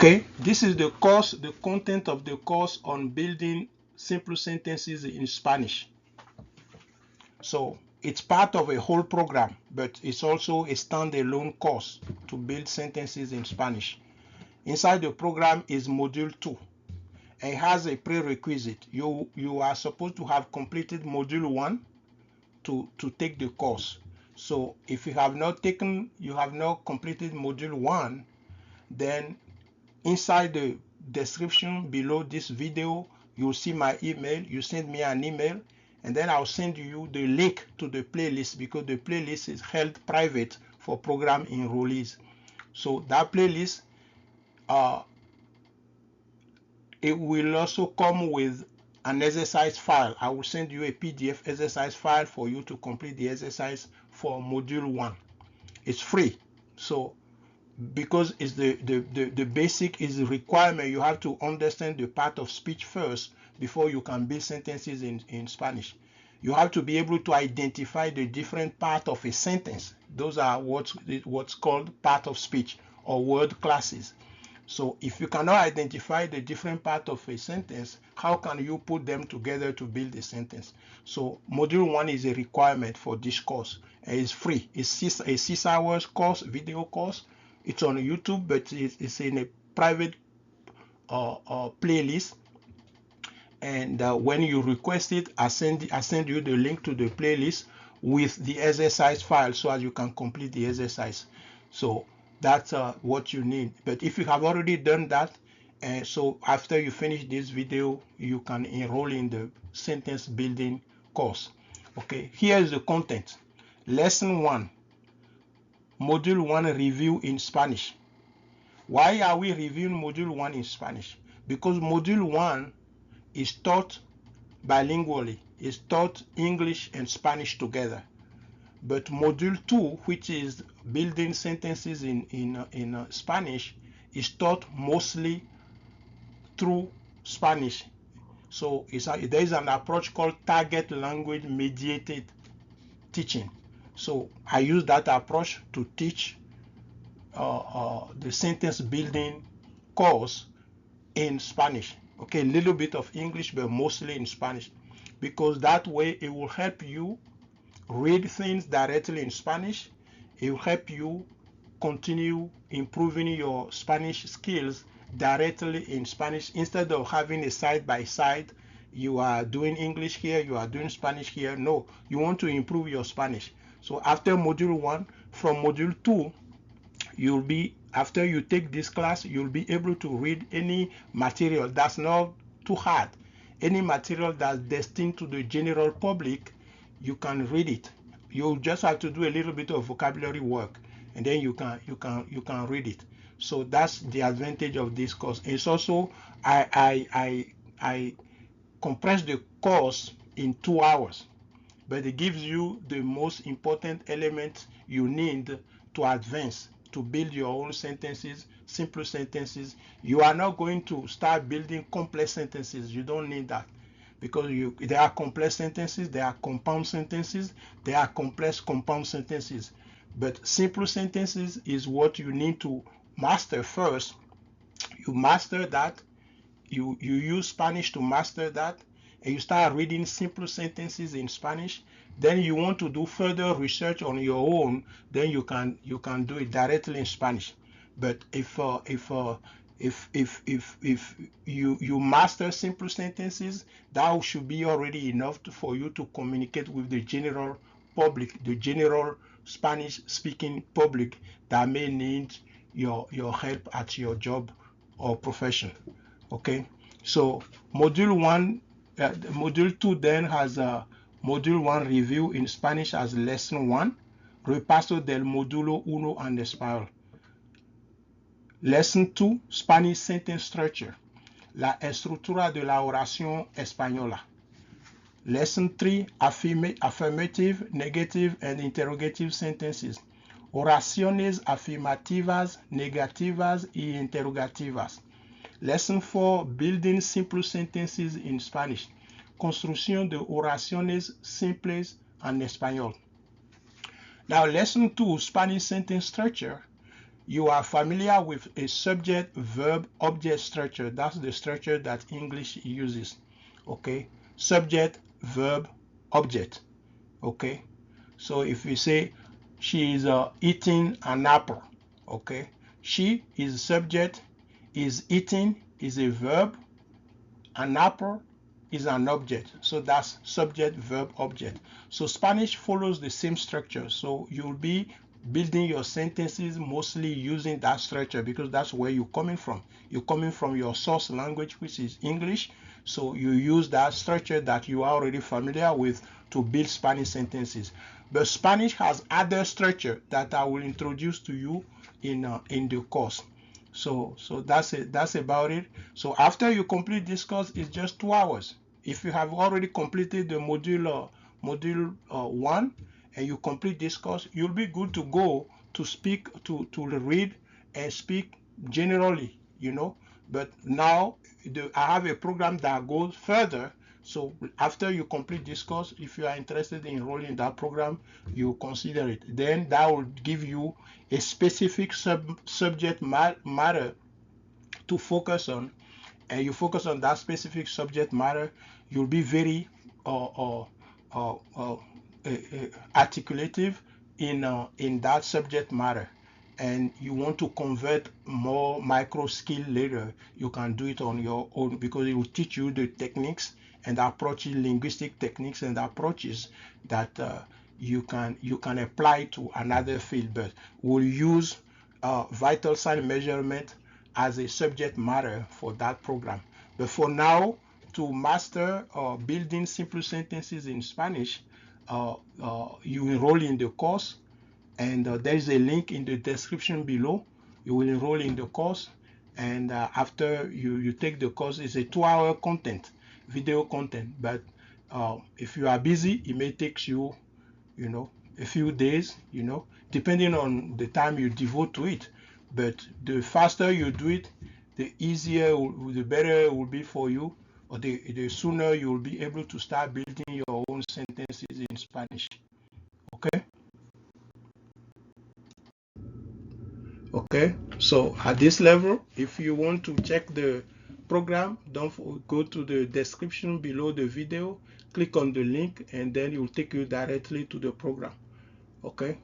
Okay, this is the course, the content of the course on building simple sentences in Spanish. So it's part of a whole program, but it's also a standalone course to build sentences in Spanish. Inside the program is module 2. It has a prerequisite. You are supposed to have completed module 1 to take the course. So if you have not completed module 1, then inside the description below this video, you'll see my email. You send me an email, and then I'll send you the link to the playlist, because the playlist is held private for program enrollees. So that playlist, it will also come with an exercise file. I will send you a PDF exercise file for you to complete the exercise for module 1. It's free. So because it's the basic is the requirement, you have to understand the part of speech first before you can build sentences in Spanish. You have to be able to identify the different part of a sentence. Those are what's called part of speech or word classes. So if you cannot identify the different part of a sentence, how can you put them together to build a sentence? So module 1 is a requirement for this course, and it's free. It's a 6 hours course, video course. It's on YouTube, but it's in a private playlist. And when you request it, I send you the link to the playlist with the exercise file, so as you can complete the exercise. So that's what you need. But if you have already done that, so after you finish this video, you can enroll in the sentence building course. Okay, here is the content. Lesson 1, module 1 review in Spanish. Why are we reviewing module 1 in Spanish? Because module 1 is taught bilingually. It's taught English and Spanish together. But module 2, which is building sentences in Spanish, is taught mostly through Spanish. So there is an approach called target language mediated teaching. So I use that approach to teach the sentence building course in Spanish. Okay, a little bit of English, but mostly in Spanish, because that way it will help you read things directly in Spanish. It will help you continue improving your Spanish skills directly in Spanish, instead of having a side by side. You are doing English here, you are doing Spanish here. No, you want to improve your Spanish. So after module 1, from module 2, you'll be, after you take this class, you'll be able to read any material that's not too hard. Any material that's destined to the general public, you can read it. You just have to do a little bit of vocabulary work, and then you can read it. So that's the advantage of this course. It's also, I compress the course in 2 hours, but it gives you the most important elements you need to advance, to build your own sentences, simple sentences. You are not going to start building complex sentences. You don't need that, because there are complex sentences, there are compound sentences, there are complex compound sentences. But simple sentences is what you need to master first. You master that, you use Spanish to master that, and you start reading simple sentences in Spanish. Then you want to do further research on your own, then you can do it directly in Spanish. But if you master simple sentences, that should be already enough for you to communicate with the general public, the general Spanish speaking public that may need your help at your job or profession. Okay, so module 2 then has a module 1 review in Spanish as lesson 1, repaso del módulo 1 en español. Lesson 2, Spanish sentence structure, la estructura de la oración española. Lesson 3, affirmative, negative, and interrogative sentences, oraciones afirmativas, negativas y interrogativas. Lesson 4, building simple sentences in Spanish, construcción de oraciones simples en español. Now, lesson 2, Spanish sentence structure, you are familiar with a subject, verb, object structure. That's the structure that English uses. Okay, subject, verb, object. Okay, so if we say she is eating an apple, okay, she is subject, is eating is a verb, an apple is an object. So that's subject, verb, object. So Spanish follows the same structure. So you'll be building your sentences mostly using that structure because that's where you're coming from. You're coming from your source language, which is English. So you use that structure that you are already familiar with to build Spanish sentences. But Spanish has other structure that I will introduce to you in the course. So that's it. That's about it. So after you complete this course, it's just 2 hours. If you have already completed the module 1 and you complete this course, you'll be good to go to speak, to read and speak generally, you know. But now I have a program that goes further. So after you complete this course, if you are interested in enrolling in that program, you consider it. Then that will give you a specific subject matter to focus on, and you focus on that specific subject matter, you'll be very articulative in that subject matter. And you want to convert more micro skill later, you can do it on your own because it will teach you the techniques and approaches, linguistic techniques and approaches that you can apply to another field. But we'll use vital sign measurement as a subject matter for that program. But for now, to master building simple sentences in Spanish, you enroll in the course, and there is a link in the description below. You will enroll in the course, and after you take the course, it's a 2-hour content, video content. But if you are busy, it may take you, a few days, depending on the time you devote to it. But the faster you do it, the easier, the better it will be for you, or the sooner you will be able to start building your own sentences in Spanish. Okay? Okay, so at this level, if you want to check the program, don't go to the description below the video, click on the link, and then it will take you directly to the program. Okay,